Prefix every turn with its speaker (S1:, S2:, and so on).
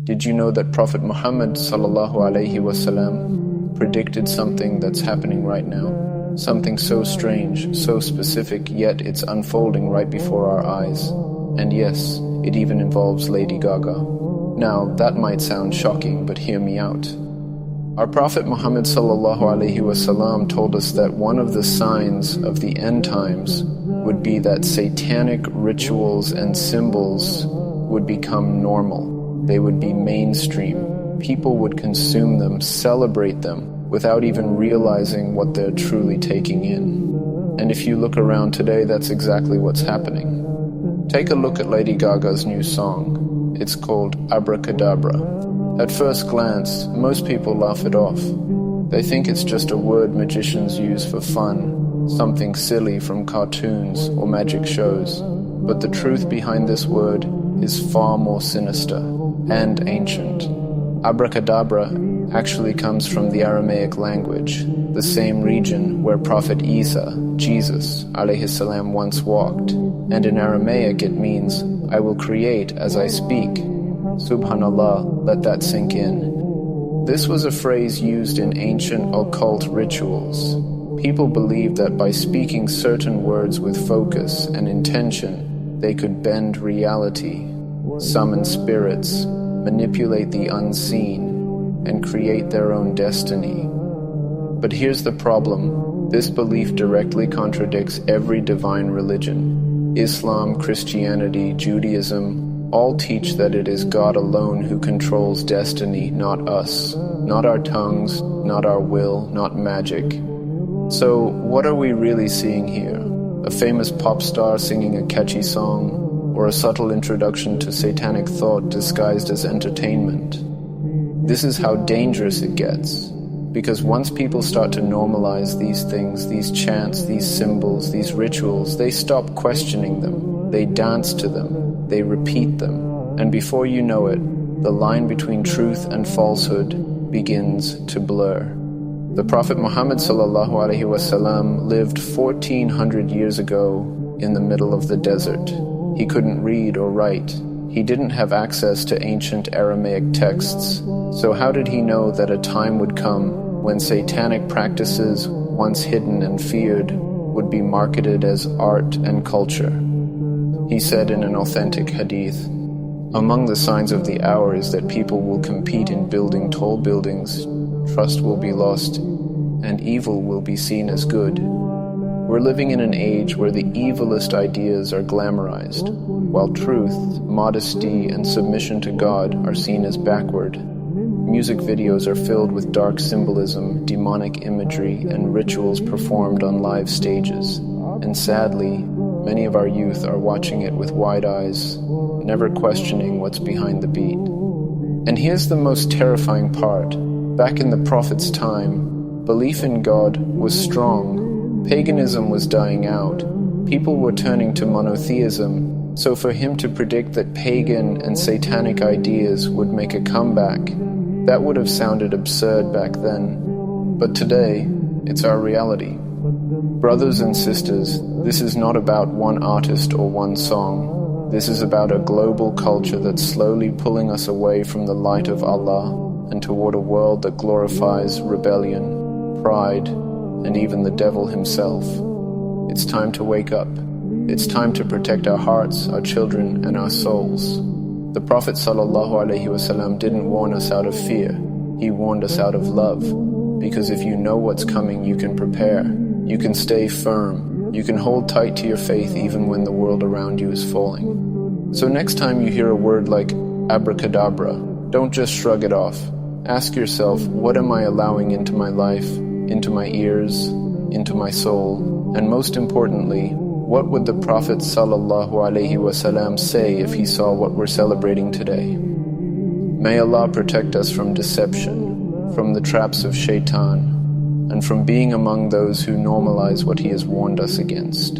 S1: Did you know that Prophet Muhammad ﷺ predicted something that's happening right now? Something so strange, so specific, yet it's unfolding right before our eyes. And yes, it even involves Lady Gaga. Now, that might sound shocking, but hear me out. Our Prophet Muhammad ﷺ told us that one of the signs of the end times would be that satanic rituals and symbols would become normal. They would be mainstream. People would consume them, celebrate them, without even realizing what they're truly taking in. And if you look around today, that's exactly what's happening. Take a look at Lady Gaga's new song. It's called Abracadabra. At first glance, most people laugh it off. They think it's just a word magicians use for fun, something silly from cartoons or magic shows. But the truth behind this word is far more sinister and ancient. Abracadabra actually comes from the Aramaic language, the same region where Prophet Isa, Jesus, alayhi salam, once walked. And in Aramaic it means, I will create as I speak. Subhan Allah, let that sink in. This was a phrase used in ancient occult rituals. People believed that by speaking certain words with focus and intention, they could bend reality, summon spirits, manipulate the unseen, and create their own destiny. But here's the problem. This belief directly contradicts every divine religion. Islam, Christianity, Judaism, all teach that it is God alone who controls destiny, not us, not our tongues, not our will, not magic. So what are we really seeing here? A famous pop star singing a catchy song, or a subtle introduction to satanic thought disguised as entertainment? This is how dangerous it gets, because once people start to normalize these things, these chants, these symbols, these rituals, they stop questioning them, they dance to them, they repeat them, and before you know it, the line between truth and falsehood begins to blur. The Prophet Muhammad ﷺ lived 1400 years ago in the middle of the desert. He couldn't read or write. He didn't have access to ancient Aramaic texts. So how did he know that a time would come when satanic practices, once hidden and feared, would be marketed as art and culture? He said in an authentic hadith, among the signs of the hour is that people will compete in building tall buildings, trust will be lost, and evil will be seen as good. We're living in an age where the evilest ideas are glamorized, while truth, modesty, and submission to God are seen as backward. Music videos are filled with dark symbolism, demonic imagery, and rituals performed on live stages. And sadly, many of our youth are watching it with wide eyes, never questioning what's behind the beat. And here's the most terrifying part. Back in the Prophet's time, belief in God was strong. Paganism was dying out. People were turning to monotheism, so for him to predict that pagan and satanic ideas would make a comeback, that would have sounded absurd back then. But today, it's our reality. Brothers and sisters, this is not about one artist or one song. This is about a global culture that's slowly pulling us away from the light of Allah and toward a world that glorifies rebellion, pride, and even the devil himself. It's time to wake up. It's time to protect our hearts, our children, and our souls. The Prophet ﷺ didn't warn us out of fear. He warned us out of love. Because if you know what's coming, you can prepare. You can stay firm. You can hold tight to your faith even when the world around you is falling. So next time you hear a word like abracadabra, don't just shrug it off. Ask yourself, what am I allowing into my life, into my ears, into my soul? And most importantly, what would the Prophet ﷺ say if he saw what we're celebrating today? May Allah protect us from deception, from the traps of shaitan, and from being among those who normalize what he has warned us against.